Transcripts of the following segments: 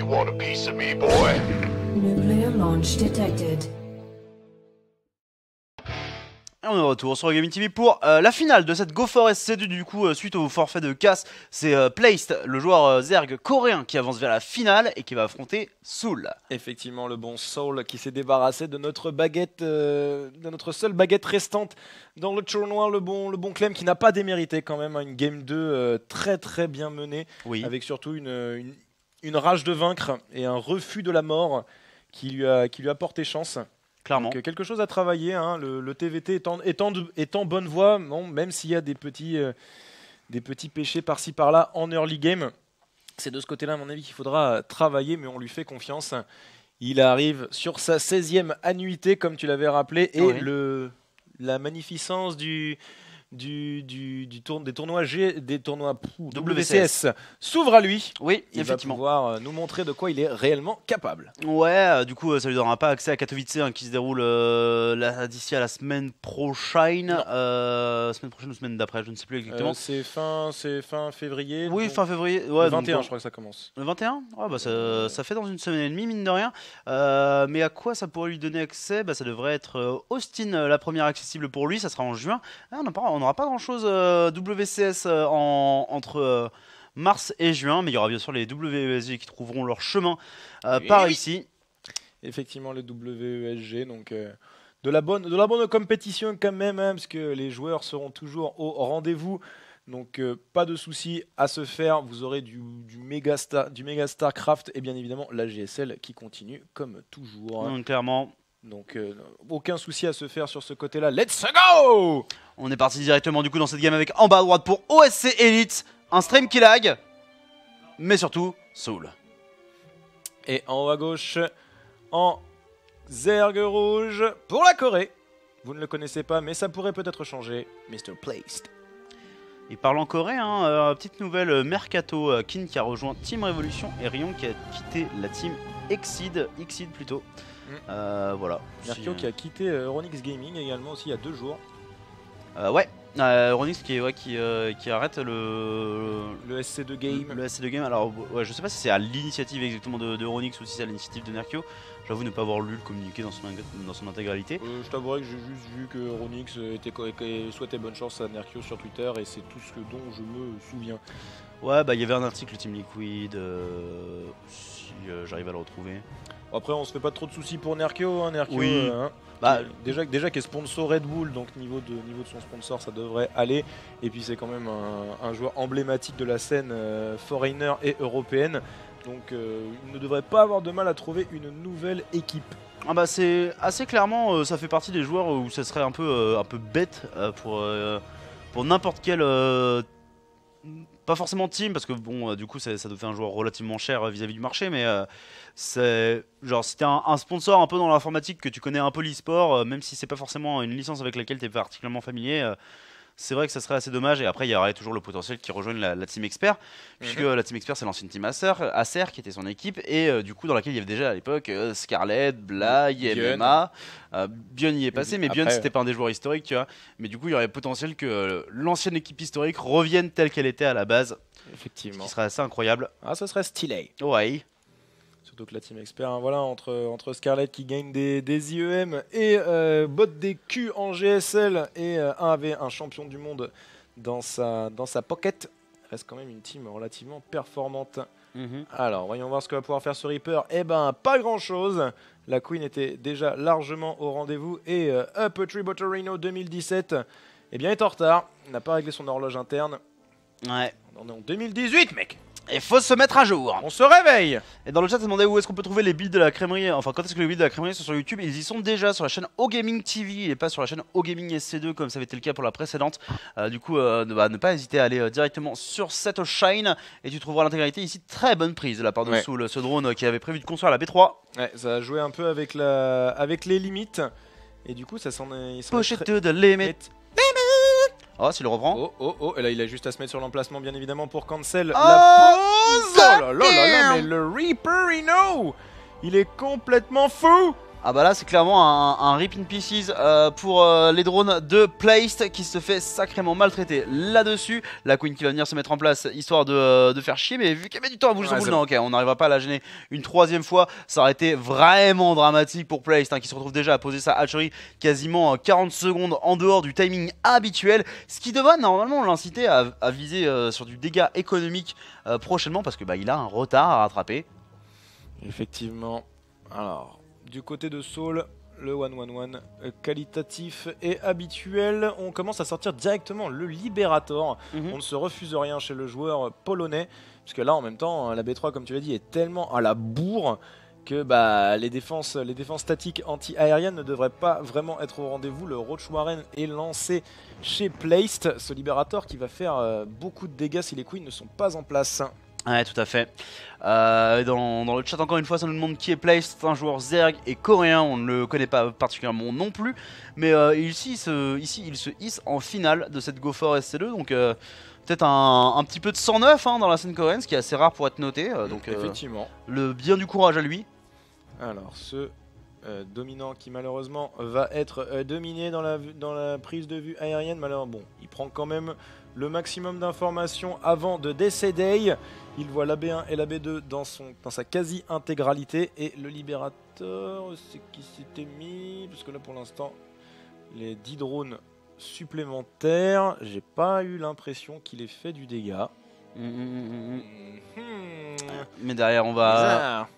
want a piece of me, boy? Nuclear launch detected. Et on est de retour sur Gaming TV pour la finale de cette Go Forest C2 du coup suite au forfait de Cass. C'est Placed, le joueur Zerg coréen qui avance vers la finale et qui va affronter Soul. Effectivement, le bon Soul qui s'est débarrassé de notre baguette, de notre seule baguette restante dans le tournoi, le bon Clem qui n'a pas démérité quand même, hein, une game 2 très très bien menée, Oui. avec surtout une rage de vaincre et un refus de la mort qui lui a porté chance. Clairement. Donc, quelque chose à travailler, hein, le TVT est en bonne voie, bon, même s'il y a des petits péchés par-ci par-là en early game. C'est de ce côté-là, à mon avis, qu'il faudra travailler, mais on lui fait confiance. Il arrive sur sa 16e annuité, comme tu l'avais rappelé, et Oui. la magnificence des tournois WCS s'ouvre à lui. Oui, Il effectivement. va pouvoir nous montrer de quoi il est réellement capable. Ouais, du coup, ça lui donnera pas accès à Katowice hein, qui se déroule d'ici à la semaine prochaine. Semaine prochaine ou semaine d'après, je ne sais plus exactement. C'est fin février. Oui, donc fin février. Ouais, le donc 21, bon. je crois que ça commence. Le 21 ouais, bah ça fait dans une semaine et demie, mine de rien. Mais à quoi ça pourrait lui donner accès bah, ça devrait être Austin, la première accessible pour lui. Ça sera en juin. Ah, on n'aura pas grand-chose WCS entre mars et juin. Mais il y aura bien sûr les WESG qui trouveront leur chemin par ici. Effectivement, le WESG, donc de la bonne compétition quand même, hein, parce que les joueurs seront toujours au rendez-vous. Donc pas de souci à se faire. Vous aurez du Mega Starcraft et bien évidemment la GSL qui continue comme toujours. Donc, clairement. Donc aucun souci à se faire sur ce côté-là. Let's go! On est parti directement du coup dans cette game avec en bas à droite pour OSC Elite, un stream qui lag, mais surtout Soul. Et en haut à gauche, en Zerg rouge pour la Corée. Vous ne le connaissez pas, mais ça pourrait peut-être changer. Mr. Placed. Et parlant coréen, petite nouvelle Mercato, Kin qui a rejoint Team Revolution et Rion qui a quitté la team Exceed plutôt. Voilà. Mercure qui a quitté Euronix Gaming également aussi il y a 2 jours. Ouais, Euronix qui arrête le SC2 Game. Le SC2 Game. Alors, ouais, je sais pas si c'est à l'initiative exactement de Euronix ou si c'est à l'initiative de Nerkio. J'avoue ne pas avoir lu le communiqué dans son intégralité. Je t'avouerai que j'ai juste vu que Euronix souhaitait bonne chance à Nerkio sur Twitter et c'est tout ce dont je me souviens. Ouais, bah il y avait un article Team Liquid, si j'arrive à le retrouver. Après, on se fait pas trop de soucis pour Nerkio, hein, Nerkio, oui. Hein, bah, déjà qui est sponsor Red Bull, donc niveau de son sponsor, ça devrait aller. Et puis c'est quand même un joueur emblématique de la scène foreigner et européenne. Donc il ne devrait pas avoir de mal à trouver une nouvelle équipe. Ah bah c'est assez clairement, ça fait partie des joueurs où ça serait un peu bête pour n'importe quel... pas forcément team parce que bon du coup ça doit faire un joueur relativement cher vis-à-vis du marché, mais c'est genre si t'es un sponsor un peu dans l'informatique, que tu connais un peu l'e-sport, même si c'est pas forcément une licence avec laquelle t'es particulièrement familier, c'est vrai que ça serait assez dommage. Et après il y aurait toujours le potentiel qui rejoigne la team expert, puisque la team expert c'est l'ancienne team Acer qui était son équipe et du coup dans laquelle il y avait déjà à l'époque Scarlett, Bly, MMA. Bion y est passé, mais Bion c'était pas un des joueurs historiques, tu vois. Mais du coup il y aurait potentiel que l'ancienne équipe historique revienne telle qu'elle était à la base. Effectivement. Ce qui serait assez incroyable. Ah, ça serait stylé. Ouais. Surtout que la team expert, hein, voilà, entre Scarlett qui gagne des IEM et bot des Q en GSL et avait un champion du monde dans sa pocket, reste quand même une team relativement performante. Alors, voyons voir ce que va pouvoir faire ce Reaper. Eh ben, pas grand chose. La Queen était déjà largement au rendez-vous et Upper Botterino 2017 eh bien, est en retard. Il n'a pas réglé son horloge interne. Ouais. On est en 2018, mec. Il faut se mettre à jour. On se réveille. Et dans le chat, ça demandait où est-ce qu'on peut trouver les builds de la crèmerie. Enfin, quand est-ce que les builds de la crèmerie sont sur YouTube. Ils y sont déjà sur la chaîne OGaming TV et pas sur la chaîne OGaming SC2 comme ça avait été le cas pour la précédente. Du coup, ne pas hésiter à aller directement sur cette chaîne et tu trouveras l'intégralité ici. Très bonne prise de la part de Soul, ce drone qui avait prévu de construire la B3. Ouais, ça a joué un peu avec les limites et du coup, ça s'en est. Push it to the limit. Oh, s'il le reprend. Oh, et là il a juste à se mettre sur l'emplacement bien évidemment pour cancel la pause. Oh là là là, mais le Reaper, il est complètement fou. Ah bah là c'est clairement un rip in pieces pour les drones de Placed qui se fait sacrément maltraiter là-dessus. La Queen qui va venir se mettre en place histoire de faire chier, mais vu qu'elle met du temps à bouger son boule, non ok, on n'arrivera pas à la gêner une troisième fois. Ça aurait été vraiment dramatique pour Placed hein, qui se retrouve déjà à poser sa hatchery quasiment 40 secondes en dehors du timing habituel. Ce qui devrait normalement l'inciter à viser sur du dégât économique prochainement parce que bah, il a un retard à rattraper. Effectivement. Alors... Du côté de Soul, le 1-1-1 qualitatif et habituel. On commence à sortir directement le Liberator. On ne se refuse rien chez le joueur polonais. Puisque là, en même temps, la B3, comme tu l'as dit, est tellement à la bourre que bah, les défenses statiques anti-aériennes ne devraient pas vraiment être au rendez-vous. Le Roach Warren est lancé chez Placed. Ce Liberator qui va faire beaucoup de dégâts si les Queens ne sont pas en place. Ouais, tout à fait. Dans le chat, encore une fois, ça nous demande qui est Placed. C'est un joueur Zerg et coréen. On ne le connaît pas particulièrement non plus. Mais ici, il se hisse en finale de cette GoFor SC2. Donc, peut-être un petit peu de 109 hein, dans la scène coréenne, ce qui est assez rare pour être noté. Donc, effectivement. Le bien du courage à lui. Alors, ce dominant qui malheureusement va être dominé dans la prise de vue aérienne. Malheureusement, bon, il prend quand même le maximum d'informations avant de décéder. Il voit la B1 et la B2 dans sa quasi-intégralité. Et le Libérateur, c'est qui s'était mis... Parce que là, pour l'instant, les 10 drones supplémentaires, j'ai pas eu l'impression qu'il ait fait du dégât. Mais derrière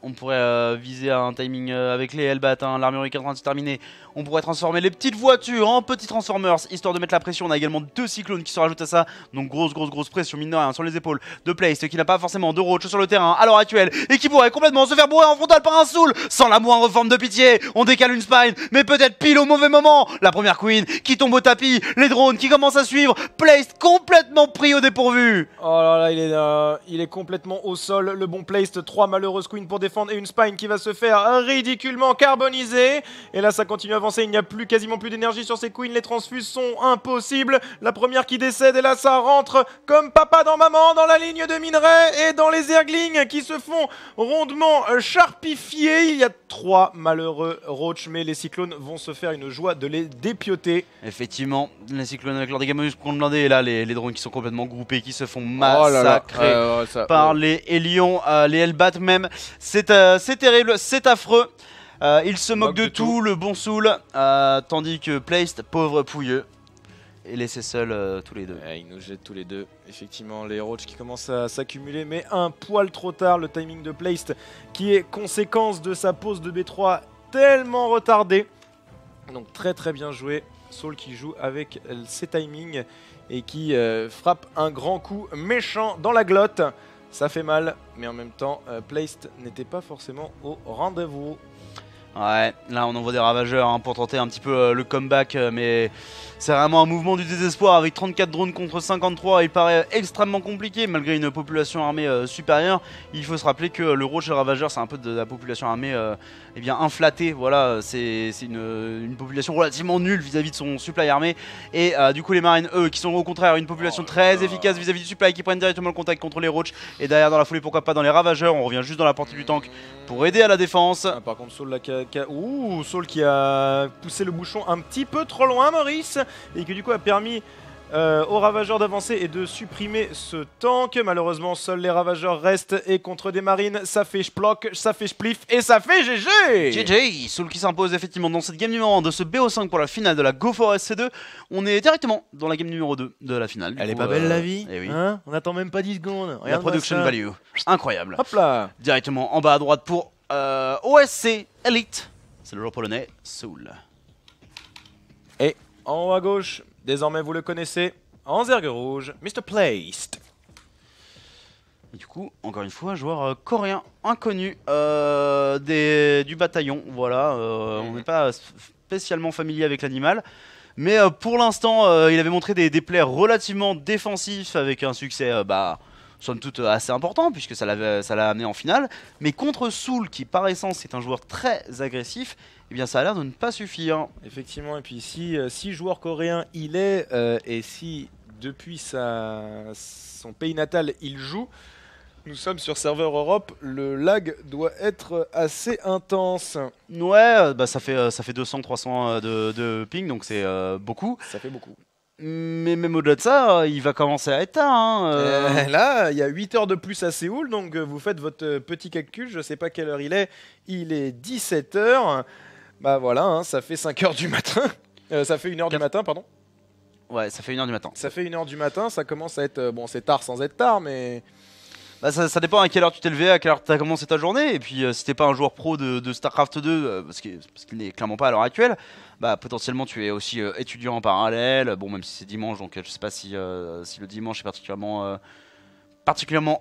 on pourrait viser un timing avec les Hellbat, hein, l'armurerie qui est en train de se terminer. On pourrait transformer les petites voitures en petits Transformers histoire de mettre la pression. On a également 2 cyclones qui se rajoutent à ça. Donc grosse pression mine de rien sur les épaules de Placed qui n'a pas forcément de roach sur le terrain à l'heure actuelle et qui pourrait complètement se faire bourrer en frontal par un Soul sans la moindre forme de pitié. On décale une spine mais peut-être pile au mauvais moment. La première Queen qui tombe au tapis, les drones qui commencent à suivre, Placed complètement pris au dépourvu. Oh là là, il est complètement au sol. Le bon Placed, 3 malheureuses Queens pour défendre et une spine qui va se faire ridiculement carboniser. Et là ça continue à avancer, il n'y a quasiment plus d'énergie sur ces Queens, les transfuses sont impossibles. La première qui décède et là ça rentre comme papa dans maman dans la ligne de minerai et dans les Zerglings qui se font rondement charpifier. Il y a 3 malheureux Roach mais les cyclones vont se faire une joie de les dépioter. Effectivement, les cyclones avec leur dégâts contre blindés et là les drones qui sont complètement groupés, qui se font massacrer par les Hélions, les Hellbat même. C'est terrible, c'est affreux. Il se moque de tout, le bon Soul, tandis que Placed, pauvre pouilleux, est laissé seul tous les deux. Ils nous jettent tous les deux. Effectivement, les Roach qui commencent à s'accumuler, mais un poil trop tard. Le timing de Placed qui est conséquence de sa pause de B3 tellement retardée. Donc très bien joué. Soul qui joue avec ses timings et qui frappe un grand coup méchant dans la glotte. Ça fait mal, mais en même temps, Placed n'était pas forcément au rendez-vous. Ouais, là on envoie des ravageurs hein, pour tenter un petit peu le comeback, mais c'est vraiment un mouvement du désespoir avec 34 drones contre 53. Il paraît extrêmement compliqué malgré une population armée supérieure. Il faut se rappeler que le Roach et le ravageur c'est un peu de la population armée eh bien inflatée. Voilà, c'est une population relativement nulle vis-à-vis de son supply armé. Et du coup les marines eux qui sont au contraire une population très efficace vis-à-vis du supply, qui prennent directement le contact contre les Roach. Et derrière dans la foulée pourquoi pas dans les ravageurs, on revient juste dans la portée du tank pour aider à la défense. Par contre Soul, Soul qui a poussé le bouchon un petit peu trop loin, Maurice, et qui du coup a permis aux ravageurs d'avancer et de supprimer ce tank. Malheureusement seuls les ravageurs restent et contre des marines ça fait splock, ça fait spliff et ça fait GG. GG, Soul qui s'impose effectivement dans cette game numéro 1 de ce BO5 pour la finale de la GoFor SC2. On est directement dans la game numéro 2 de la finale. Elle est pas belle la vie, oui. Hein, on attend même pas 10 secondes. La production value, incroyable. Hop là. Directement en bas à droite pour OSC Elite. C'est le joueur polonais Soul. Et en haut à gauche, désormais vous le connaissez, en zergue rouge, Mr. Placed. Et du coup, encore une fois, joueur coréen inconnu du bataillon. Voilà, on n'est pas spécialement familier avec l'animal. Mais pour l'instant, il avait montré des plays relativement défensifs avec un succès somme toute assez important puisque ça l'a amené en finale. Mais contre Soul, qui par essence est un joueur très agressif, eh bien ça a l'air de ne pas suffire. Effectivement, et puis si joueur coréen il est, et si depuis son pays natal il joue, Nous sommes sur serveur Europe, le lag doit être assez intense. Ouais, bah ça fait 200-300 de ping, donc c'est beaucoup. Ça fait beaucoup. Mais même au-delà de ça, il va commencer à être tard. Hein, Là, il y a 8 heures de plus à Séoul, donc vous faites votre petit calcul, je sais pas quelle heure il est 17 heures. Bah voilà, hein, ça fait 5 heures du matin. Ça fait 1 heure du matin, pardon. Ouais, ça fait 1h du matin. Ça fait 1 heure du matin, ça commence à être... bon, c'est tard sans être tard, mais... Bah ça dépend à quelle heure tu t'es levé, à quelle heure tu as commencé ta journée. Et puis si t'es pas un joueur pro de StarCraft 2, parce qu'il n'est clairement pas à l'heure actuelle, bah potentiellement tu es aussi étudiant en parallèle. Bon, même si c'est dimanche, donc je sais pas si le dimanche est particulièrement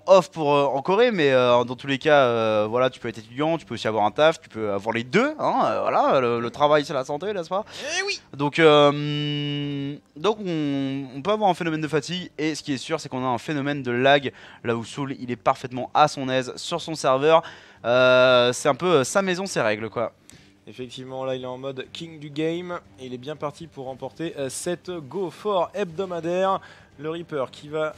off pour en Corée, mais dans tous les cas, voilà, tu peux être étudiant, tu peux aussi avoir un taf, tu peux avoir les deux. Hein, voilà, le travail c'est la santé, n'est-ce pas? Eh oui. Donc on peut avoir un phénomène de fatigue, et ce qui est sûr, c'est qu'on a un phénomène de lag, là où Soul il est parfaitement à son aise sur son serveur. C'est un peu sa maison, ses règles, quoi. Effectivement, là il est en mode king du game et il est bien parti pour remporter cette Go for hebdomadaire. Le Reaper qui va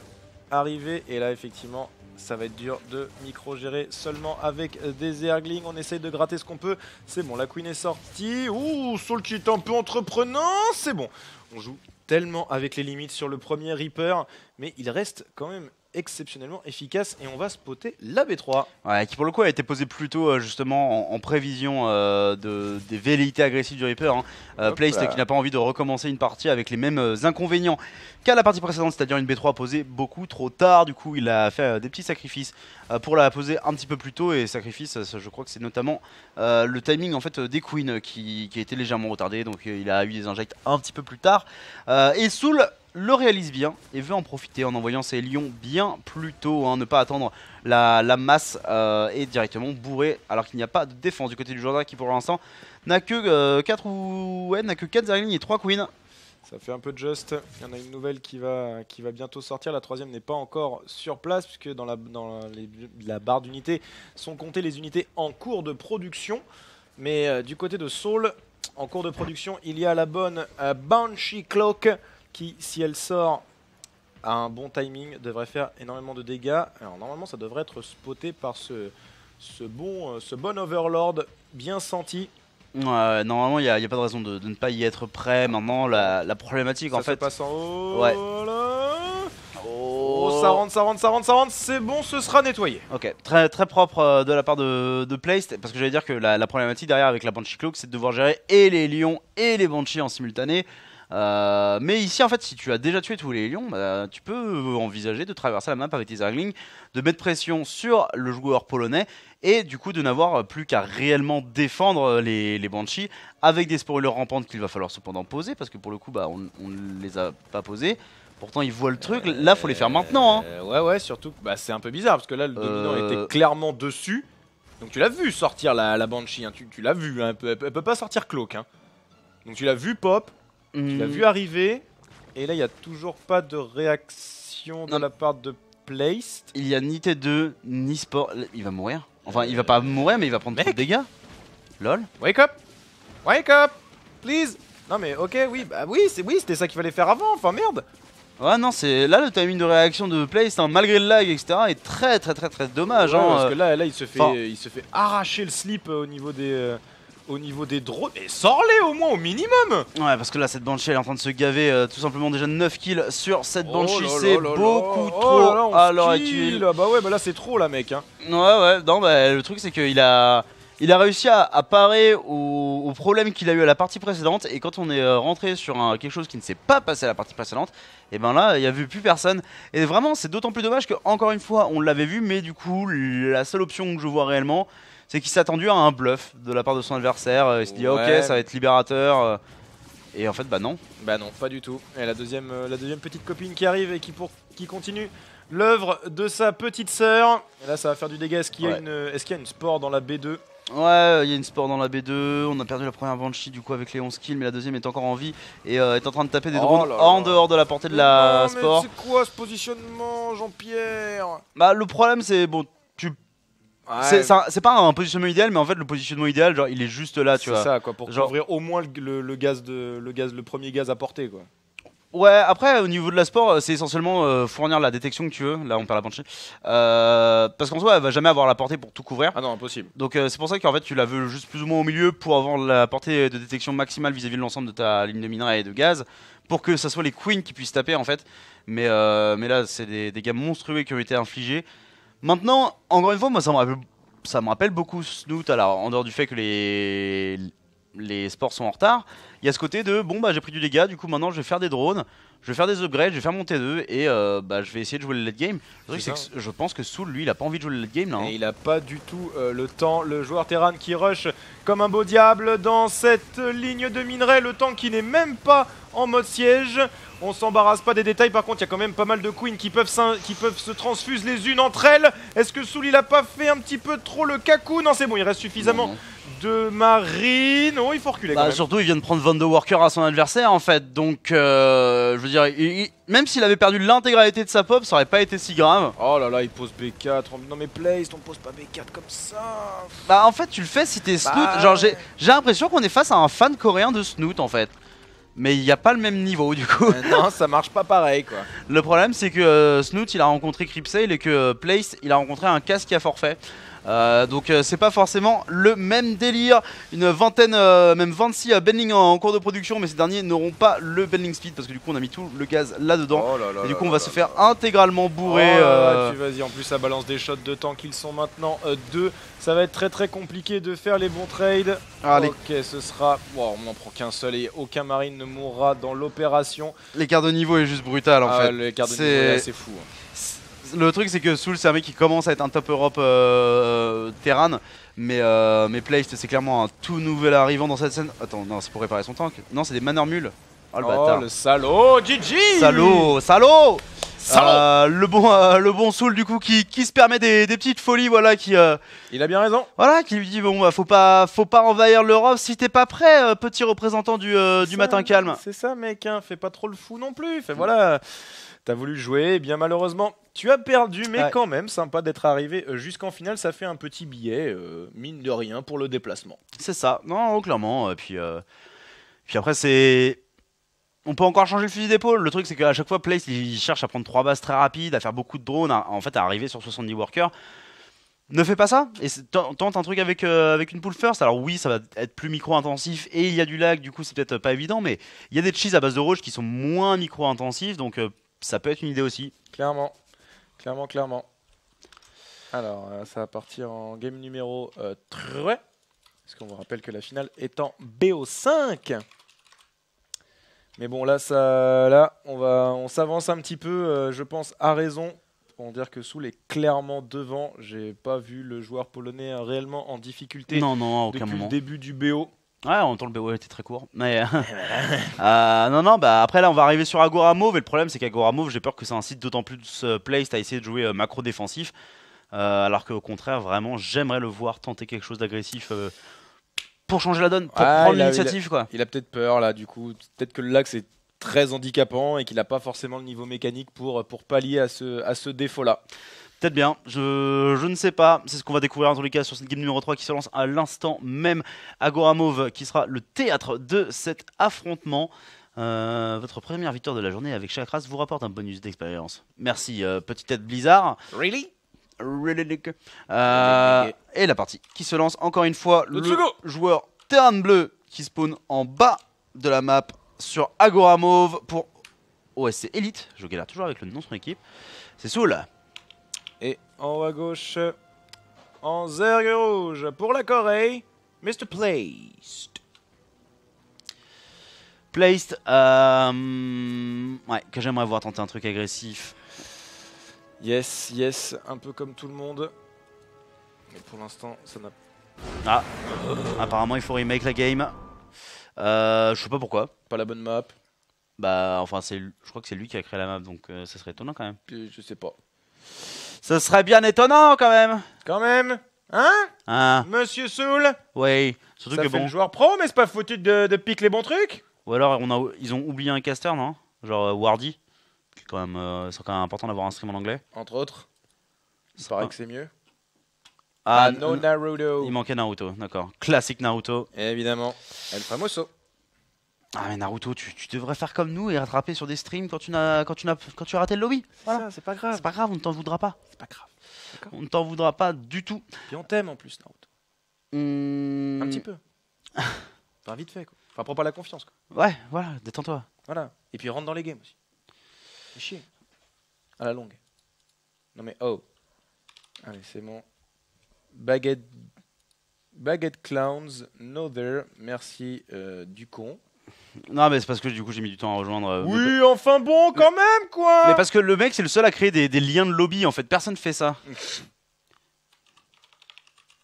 arriver, et là effectivement ça va être dur de micro-gérer seulement avec des Zerglings. On essaye de gratter ce qu'on peut. C'est bon, la Queen est sortie. Ouh, Soul qui est un peu entreprenant. C'est bon. On joue tellement avec les limites sur le premier Reaper, mais il reste quand même exceptionnellement efficace, et on va spotter la B3. Ouais, qui pour le coup a été posé plutôt justement en prévision des velléités agressives du Reaper. Hein. Placed qui n'a pas envie de recommencer une partie avec les mêmes inconvénients qu'à la partie précédente, c'est-à-dire une B3 posée beaucoup trop tard. Du coup il a fait des petits sacrifices pour la poser un petit peu plus tôt, et sacrifice, je crois que c'est notamment le timing en fait des Queens qui a été légèrement retardé, donc il a eu des injects un petit peu plus tard. Et Soul le réalise bien et veut en profiter en envoyant ses lions bien plus tôt, hein, ne pas attendre la masse et directement bourrer, alors qu'il n'y a pas de défense du côté du Jordan, qui pour l'instant n'a que 4 Zerglings et 3 Queens. Ça fait un peu juste. Il y en a une nouvelle qui va bientôt sortir. La troisième n'est pas encore sur place, puisque dans la barre d'unités sont comptées les unités en cours de production. Mais du côté de Soul, en cours de production, il y a la bonne Banshee Cloak, qui, si elle sort à un bon timing, devrait faire énormément de dégâts. Alors normalement ça devrait être spoté par ce bon Overlord bien senti. Ouais, normalement il n'y a pas de raison de ne pas y être prêt. Maintenant la problématique ça en fait... Ça passe en haut, ouais. Voilà. Oh, ça rentre, c'est bon, ce sera nettoyé. Ok, très, très propre de la part de Placed, parce que j'allais dire que la problématique derrière avec la Banshee Cloak, c'est de devoir gérer et les lions et les Banshees en simultané. Mais ici en fait, si tu as déjà tué tous les lions, bah, tu peux envisager de traverser la map avec tes Zerglings, de mettre pression sur le joueur polonais, et du coup de n'avoir plus qu'à réellement défendre les Banshees avec des spoilers rampantes qu'il va falloir cependant poser, parce que pour le coup bah, on ne les a pas posés. Pourtant ils voient le truc, là faut les faire maintenant. Hein. Ouais, surtout bah, c'est un peu bizarre, parce que là le dominant était clairement dessus. Donc tu l'as vu sortir la Banshee, hein. Tu l'as vu, hein. Elle peut pas sortir Cloak. Hein. Donc tu l'as vu pop. Tu l'as vu arriver, et là il n'y a toujours pas de réaction de la part de Placed. Il y a ni T2 ni Sport. Il va mourir. Enfin, il va pas mourir, mais il va prendre trop de dégâts. Lol. Wake up, please. Non mais ok, oui, bah oui, c'était ça qu'il fallait faire avant. Enfin merde. Ouais, non, c'est là le timing de réaction de Placed, hein, malgré le lag, etc., est très dommage. Ouais, hein, parce que là il se fait arracher le slip au niveau des drones, et sors-les au moins au minimum. Ouais, parce que là cette Banshee elle est en train de se gaver, tout simplement déjà 9 kills sur cette Banshee, c'est beaucoup trop à l'heure actuelle. Bah ouais, bah là c'est trop là mec. Hein. Ouais, non, bah le truc c'est qu'il a réussi à parer au problème qu'il a eu à la partie précédente, et quand on est rentré sur quelque chose qui ne s'est pas passé à la partie précédente, et ben là il n'y a vu plus personne. Et vraiment c'est d'autant plus dommage que, encore une fois, on l'avait vu, mais du coup la seule option que je vois réellement, c'est qu'il s'est attendu à un bluff de la part de son adversaire. Il se dit ok, ça va être libérateur, et en fait bah non. Bah non, pas du tout. Et la deuxième petite copine qui arrive et qui continue l'œuvre de sa petite sœur. Et là ça va faire du dégât. Est-ce qu'il y a une spore dans la B2? Ouais, il y a une spore dans la B2, on a perdu la première Banshee du coup avec les 11 kills, mais la deuxième est encore en vie et est en train de taper des drones en dehors de la portée de la spore. Mais c'est quoi ce positionnement, Jean-Pierre? Bah le problème c'est, bon, c'est pas un positionnement idéal, mais en fait le positionnement idéal, genre il est juste là, tu vois. C'est ça quoi, pour couvrir au moins le premier gaz à portée quoi. Ouais, après au niveau de la sport, c'est essentiellement fournir la détection que tu veux. Là, on perd la Banshee. Parce qu'en soi, elle va jamais avoir la portée pour tout couvrir. Ah non, impossible. Donc c'est pour ça qu'en fait tu la veux juste plus ou moins au milieu pour avoir la portée de détection maximale vis-à-vis de l'ensemble de ta ligne de minerai et de gaz, pour que ça soit les queens qui puissent taper en fait. Mais là, c'est des dégâts monstrueux qui ont été infligés. Maintenant, encore une fois, moi ça me rappelle beaucoup Snoot. Alors en dehors du fait que les sports sont en retard, il y a ce côté de bon bah j'ai pris du dégât, du coup maintenant je vais faire des drones, je vais faire des upgrades, je vais faire mon T2 et bah je vais essayer de jouer le late game. Le truc c'est que je pense que Soul lui il a pas envie de jouer le late game là. Hein. Et il a pas du tout le temps, le joueur Terran qui rush comme un beau diable dans cette ligne de minerai, le temps qui n'est même pas en mode siège. On s'embarrasse pas des détails, par contre il y a quand même pas mal de queens qui peuvent se transfuser les unes entre elles. Est-ce que Soul il a pas fait un petit peu trop le cacou? Non c'est bon, il reste suffisamment Non. de marine. Oh il faut reculer quand Bah, même. surtout il vient de prendre Wonder Worker à son adversaire en fait, donc je veux dire, même s'il avait perdu l'intégralité de sa pop, ça aurait pas été si grave. Oh là là, il pose B4. Non mais Place, on pose pas B4 comme ça. Bah en fait tu le fais si t'es Snoot, Bah, genre j'ai l'impression qu'on est face à un fan coréen de Snoot en fait. Mais il n'y a pas le même niveau du coup. Non, ça marche pas pareil quoi. Le problème c'est que Snoot il a rencontré Cripsail et que Place il a rencontré un casque qui a forfait. Donc c'est pas forcément le même délire. Une vingtaine, même 26 bending en cours de production, mais ces derniers n'auront pas le bending speed parce que du coup on a mis tout le gaz là-dedans. Oh là là Et du là coup on là va là se faire là. intégralement bourrer. Tu vas-y, en plus ça balance des shots de temps qu'ils sont maintenant 2. Ça va être très très compliqué de faire les bons trades. Allez. Ok, ce sera... Wow, on n'en prend qu'un seul et aucun marine ne mourra dans l'opération. L'écart de niveau est juste brutal en fait. L'écart de niveau C'est- est assez fou. Le truc c'est que Soul c'est un mec qui commence à être un top Europe Terran, mais Placed c'est clairement un tout nouvel arrivant dans cette scène. Attends, non c'est pour réparer son tank. Non c'est des maneurs mules. Oh le Oh bâtard. le salaud, GG. Salaud, salaud. Le bon Soul du coup qui se permet des petites folies, voilà, Il a bien raison. qui lui dit bon bah faut pas envahir l'Europe si t'es pas prêt, petit représentant du Ça, matin calme. C'est ça mec, hein, fais pas trop le fou non plus. Fais voilà, t'as voulu jouer, et bien malheureusement tu as perdu, mais Ouais. quand même sympa d'être arrivé jusqu'en finale, ça fait un petit billet, mine de rien pour le déplacement. C'est ça, non clairement. Puis après c'est... On peut encore changer le fusil d'épaule. Le truc c'est qu'à chaque fois Place il cherche à prendre 3 bases très rapides, à faire beaucoup de drones, en fait à arriver sur 70 workers. Ne fais pas ça et tente un truc avec une pull first. Alors oui ça va être plus micro intensif et il y a du lag, du coup c'est peut-être pas évident, mais il y a des cheese à base de roach qui sont moins micro intensifs, donc ça peut être une idée aussi. Clairement. Alors, ça va partir en game numéro 3. Parce qu'on vous rappelle que la finale est en BO5. Mais bon, là, on s'avance un petit peu, je pense, à raison. Pour dire que Soul est clairement devant. J'ai pas vu le joueur polonais réellement en difficulté Non, à aucun depuis moment. le début du BO. Ouais, en même temps le BO était très court. Mais non, bah après là on va arriver sur Agora Mauve et le problème c'est qu'Agora Mauve j'ai peur que c'est un site d'autant plus placed à essayer de jouer macro défensif, alors qu'au contraire vraiment j'aimerais le voir tenter quelque chose d'agressif pour changer la donne, pour prendre l'initiative quoi. Il a peut-être peur là, du coup. Peut-être que le lag c'est très handicapant et qu'il n'a pas forcément le niveau mécanique pour pallier à ce défaut-là. Peut-être bien, je ne sais pas, c'est ce qu'on va découvrir en tous les cas sur cette game numéro 3 qui se lance à l'instant même. Agora Mauve qui sera le théâtre de cet affrontement. Votre première victoire de la journée avec chaque race vous rapporte un bonus d'expérience. Merci, petite tête Blizzard. Really? Et la partie qui se lance encore une fois. Let's Le go. joueur Terran Bleu qui spawn en bas de la map sur Agora Mauve pour OSC Elite. Je galère toujours avec le nom de son équipe. C'est Soul. Et en haut à gauche, en zergue rouge pour la Corée, Mr. Placed. Placed, ouais, que j'aimerais voir tenter un truc agressif. Yes, un peu comme tout le monde. Mais pour l'instant, ça n'a Apparemment, il faut remake la game. Je sais pas pourquoi. pas la bonne map. Bah, enfin, je crois que c'est lui qui a créé la map, donc ça serait étonnant quand même. Puis, je sais pas. Ça serait bien étonnant quand même. Quand même, hein, Hein, Monsieur Soul? ouais. Surtout Ça que fait bon. le joueur pro, mais c'est pas foutu de piquer les bons trucs? Ou alors ils ont oublié un caster, non? Genre Wardy. Qui est quand même, c'est quand même important d'avoir un stream en anglais. Entre autres. Il paraît que c'est mieux. Ah, no Naruto. il manquait Naruto, d'accord. Classique Naruto. Évidemment, El Famoso. Ah mais Naruto, tu devrais faire comme nous et rattraper sur des streams quand tu as raté le lobby. Voilà. C'est pas grave. C'est pas grave, on ne t'en voudra pas. C'est pas grave. On ne t'en voudra pas du tout. Puis on t'aime en plus, Naruto. Un petit peu. Enfin, vite fait, quoi. Enfin, prends pas la confiance, quoi. Ouais, voilà, détends-toi. Voilà. Et puis rentre dans les games aussi. Fais chier. À la longue. Non mais oh. Allez, c'est bon. Baguette Clowns, no there. Merci du con. Non mais c'est parce que du coup j'ai mis du temps à rejoindre. Oui, enfin bon, quand même, quoi. Mais parce que le mec c'est le seul à créer des liens de lobby en fait. Personne fait ça.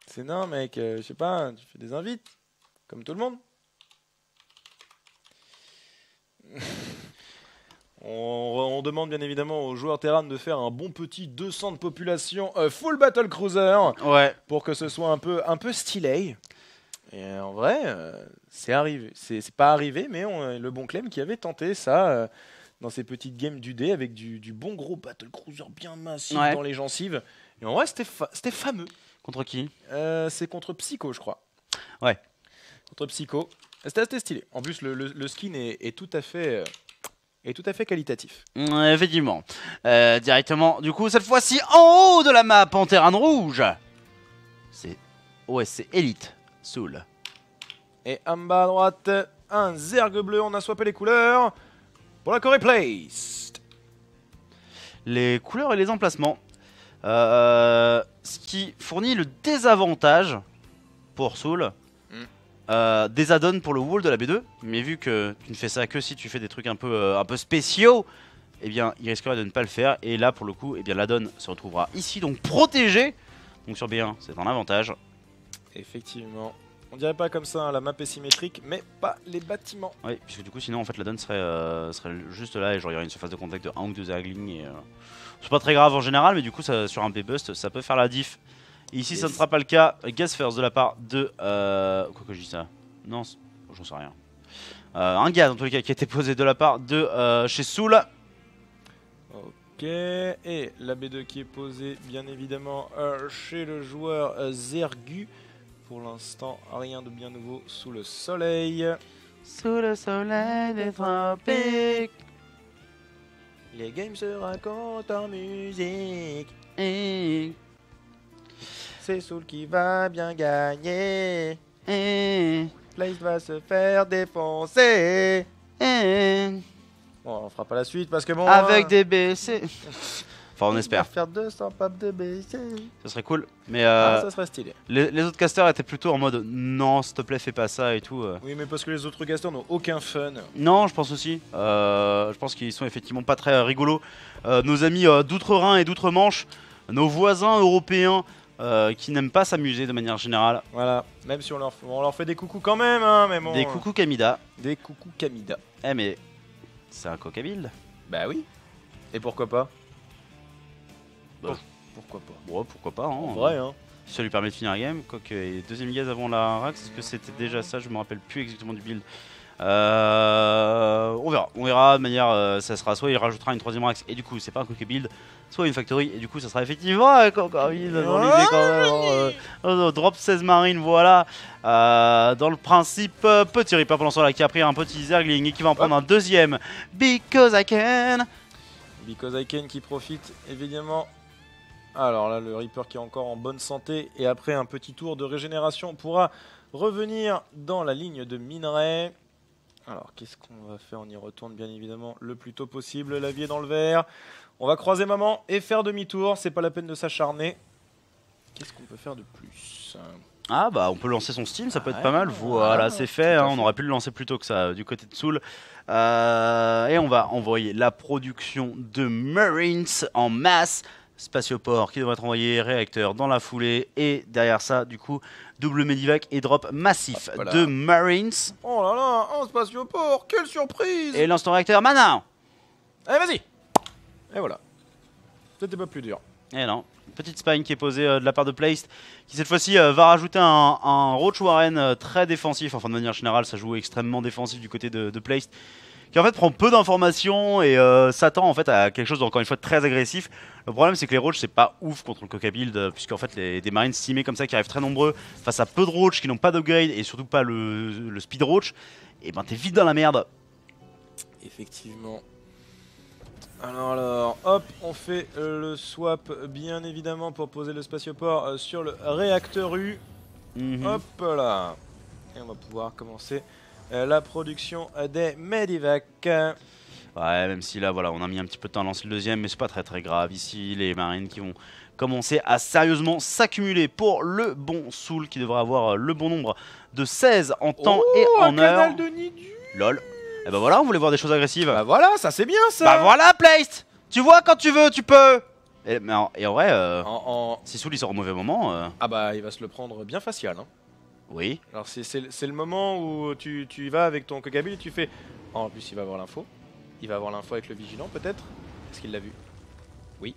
C'est non, mec. Je sais pas, tu fais des invites. Comme tout le monde. On demande bien évidemment aux joueurs Terran de faire un bon petit 200 de population full battle cruiser Ouais. pour que ce soit un peu stylé. Et en vrai, c'est arrivé. C'est pas arrivé, mais le bon Clem qui avait tenté ça dans ses petites games du dé avec du bon gros battle cruiser bien massif dans les gencives. Et en vrai, c'était fameux. Contre qui? C'est contre Psycho, je crois. Ouais. Contre Psycho. C'était assez stylé. En plus, le skin est tout à fait. Et tout à fait qualitatif. Effectivement. Directement, du coup, cette fois-ci, en haut de la map, en terrain rouge. C'est Elite. Soul. Et en bas à droite, un Zerg bleu. On a swappé les couleurs pour la Corée Place. Les couleurs et les emplacements. Ce qui fournit le désavantage pour Soul. Des add-ons pour le wall de la B2, mais vu que tu ne fais ça que si tu fais des trucs un peu spéciaux, eh bien il risquerait de ne pas le faire. Et là pour le coup, eh bien l'add-on se retrouvera ici, donc protégé. Donc sur B1, c'est un avantage. Effectivement. On dirait pas comme ça, hein, la map est symétrique, mais pas les bâtiments. Oui, puisque du coup sinon en fait l'add-on serait juste là et genre il y aurait une surface de contact de 1 ou 2 zerglings. Et c'est pas très grave en général, mais du coup ça, sur un B-bust ça peut faire la diff. Et ici ça ne sera pas le cas. Gas first de la part de... quoi que je dis ça? Non, j'en sais rien. Un gaz en tous les cas qui a été posé de la part de chez Soul. Ok, et la B2 qui est posée bien évidemment chez le joueur Zergu. Pour l'instant, rien de bien nouveau sous le soleil. Sous le soleil des tropiques. Les games se racontent en musique. Et... C'est Soul qui va bien gagner. Et... Place va se faire défoncer. Et... Bon, on fera pas la suite parce que bon. Avec des BC. Enfin, on espère. Faire 200 papes de BC. Ce serait cool. Mais ça serait stylé. les autres casters étaient plutôt en mode non, s'il te plaît, fais pas ça et tout. Oui, mais parce que les autres casters n'ont aucun fun. Non, je pense aussi. Je pense qu'ils sont effectivement pas très rigolos. Nos amis d'outre-Rhin et d'outre-Manche, nos voisins européens qui n'aiment pas s'amuser de manière générale. Voilà, même si on leur fait des coucous quand même, hein, mais bon. Des coucous Kamida. Des coucous Kamida. Eh mais c'est un coca build. Bah oui. Et pourquoi pas? Bah, pourquoi pas? Ouais, pourquoi pas. Hein. En vrai, hein. Ça lui permet de finir la game. Quoique, deuxième gaz avant la Rax, est-ce que c'était déjà ça? Je me rappelle plus exactement du build. On verra de manière. Ça sera soit il rajoutera une troisième Rax et du coup c'est pas un coca build, soit une factory et du coup ça sera effectivement un coca build dans l'idée quand même. Drop 16 marines, voilà. Dans le principe, petit Reaper pour l'instant là qui a pris un petit Zergling et qui va en prendre un deuxième. Because I can. Because I can qui profite évidemment. Alors là, le Reaper qui est encore en bonne santé et après un petit tour de régénération pourra revenir dans la ligne de minerai. Alors qu'est-ce qu'on va faire? On y retourne bien évidemment le plus tôt possible. La vie est dans le vert. On va croiser maman et faire demi-tour. C'est pas la peine de s'acharner. Qu'est-ce qu'on peut faire de plus? Ah bah on peut lancer son Steam, ça peut être pas mal. Voilà, c'est fait, hein, on aurait pu le lancer plus tôt que ça du côté de Soul. Et on va envoyer la production de Marines en masse. Spatioport qui devrait être envoyé, réacteur dans la foulée. Et derrière ça, du coup, double Medivac et drop massif de Marines. Oh là là, un Spatioport, quelle surprise! Et l'instant réacteur maintenant. Allez, vas-y! Et voilà. C'était pas plus dur. Et non, petite spine qui est posée de la part de Placed, qui cette fois-ci va rajouter un Roach Warren très défensif. Enfin, de manière générale, ça joue extrêmement défensif du côté de Placed, qui en fait prend peu d'informations et s'attend en fait à quelque chose d'encore une fois très agressif. Le problème c'est que les roaches c'est pas ouf contre le Coca Build puisqu'en fait des marines stimés comme ça qui arrivent très nombreux face à peu de roaches qui n'ont pas d'upgrade et surtout pas le speed roach, et ben t'es vite dans la merde. Effectivement. Alors, hop, on fait le swap bien évidemment pour poser le spatioport sur le réacteur U. Hop là. Et on va pouvoir commencer la production des Medivac. Ouais, même si là voilà on a mis un petit peu de temps à lancer le deuxième, mais c'est pas très grave. Ici les marines qui vont commencer à sérieusement s'accumuler pour le bon Soul qui devrait avoir le bon nombre de 16 en temps et en heure. Canal de Nidu. Lol. Et bah voilà, on voulait voir des choses agressives. Bah voilà, ça c'est bien ça. Bah voilà, Placed. Tu vois, quand tu veux, tu peux. Et en vrai, si Soul il sort au mauvais moment. Ah bah il va se le prendre bien facial. Hein. Oui. Alors c'est le moment où tu y vas avec ton Coca Build et tu fais. Oh, en plus il va avoir l'info. Il va avoir l'info avec le vigilant peut-être. Est-ce qu'il l'a vu? Oui.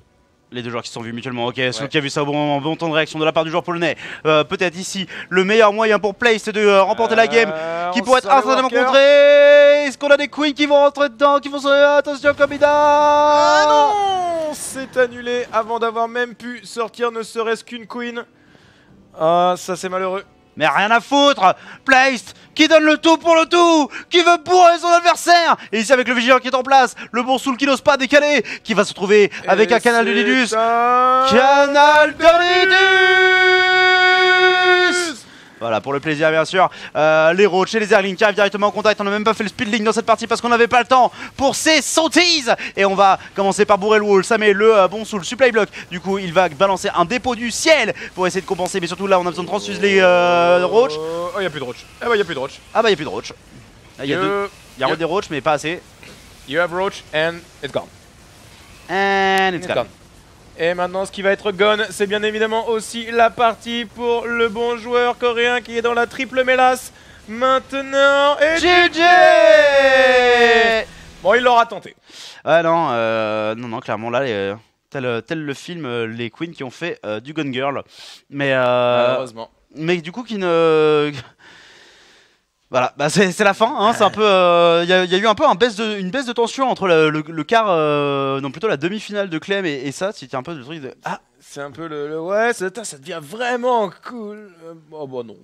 Les deux joueurs qui se sont vus mutuellement. Ok, Soul qui a vu ça au bon moment. Bon temps de réaction de la part du joueur polonais. Peut-être ici le meilleur moyen pour Placed de remporter la game. Qui pourrait être instantanément contré. Est-ce qu'on a des queens qui vont rentrer dedans? Qui vont se. Attention, Komida. Ah non, c'est annulé avant d'avoir même pu sortir ne serait-ce qu'une queen. Ah, ça c'est malheureux. Mais rien à foutre. Placed qui donne le tout pour le tout, qui veut bourrer son adversaire. Et ici avec le vigilant qui est en place, le bon Soul qui n'ose pas décaler, qui va se retrouver avec un canal de Nidus. Canal de Nidus. Voilà, pour le plaisir bien sûr. Les roaches et les airlings qui arrivent directement en contact. On n'a même pas fait le speedlink dans cette partie parce qu'on n'avait pas le temps pour ces sottises. Et on va commencer par bourrer le wall. Ça met le bon Soul supply block. Du coup, il va balancer un dépôt du ciel pour essayer de compenser. Mais surtout là, on a besoin de transfuse les roaches. Oh, il n'y a plus de roach. Ah bah, il n'y a plus de roach. Ah bah, il n'y a plus de roach. Il y a des roaches, mais pas assez. You have roach and it's gone. And it's gone. Et maintenant, ce qui va être gone, c'est bien évidemment aussi la partie pour le bon joueur coréen qui est dans la triple mélasse. Maintenant, et GG. Bon, il l'aura tenté. Ah non, non, clairement là, tel le film Les Queens qui ont fait du Gone Girl. Mais malheureusement. Mais du coup qui ne... Voilà, bah c'est la fin, hein, c'est un peu... Il y a eu un peu une baisse de tension entre le quart... non, plutôt la demi-finale de Clem et ça, c'était un peu le truc de... Ah, c'est un peu ouais, ça devient vraiment cool. Oh bah non.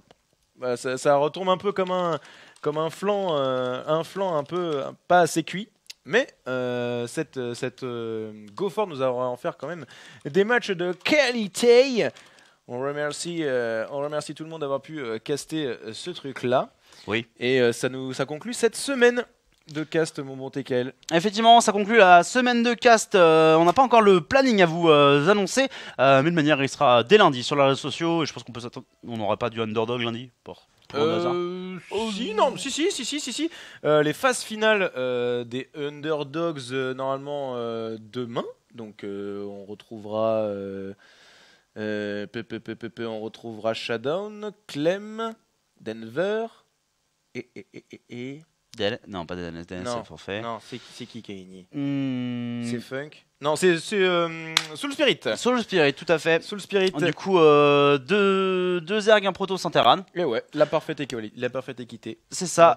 Bah, ça retombe un peu comme un flanc un peu pas assez cuit. Mais cette Go For nous allons en faire quand même des matchs de qualité. On remercie tout le monde d'avoir pu caster ce truc-là. Oui. Et ça conclut cette semaine de cast, mon bon TKL. Effectivement, ça conclut la semaine de cast. On n'a pas encore le planning à vous annoncer, mais de manière, il sera dès lundi sur les réseaux sociaux. Et je pense qu'on peut s'attendre. On n'aura pas du underdog lundi pour si, non, si. Les phases finales des underdogs normalement demain. Donc on retrouvera on retrouvera Showdown, Clem, Denver et... Non, pas DNS, c'est forfait. Non, c'est qui a gagné C'est Funk. Non, c'est Soul Spirit. Soul Spirit, tout à fait. Soul Spirit. Du coup, deux ergs, un proto sans Terran. Et ouais, la parfaite équité. C'est ça.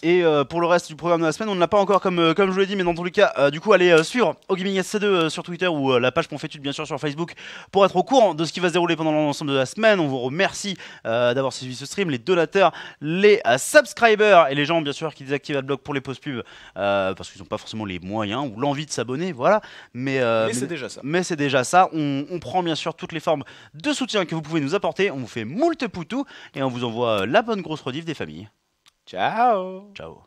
Et pour le reste du programme de la semaine, on ne l'a pas encore comme je vous l'ai dit, mais dans tous les cas, du coup, allez suivre OGaming SC2 sur Twitter ou la page Ponfétude bien sûr sur Facebook pour être au courant de ce qui va se dérouler pendant l'ensemble de la semaine. On vous remercie d'avoir suivi ce stream, les donateurs, les subscribers et les gens bien sûr qui désactivent AdBlock pour les pauses pub parce qu'ils n'ont pas forcément les moyens ou l'envie de s'abonner, voilà. Mais c'est déjà ça. Mais c'est déjà ça. On prend bien sûr toutes les formes de soutien que vous pouvez nous apporter. On vous fait moult poutou et on vous envoie la bonne grosse rediff des familles. Ciao. Ciao.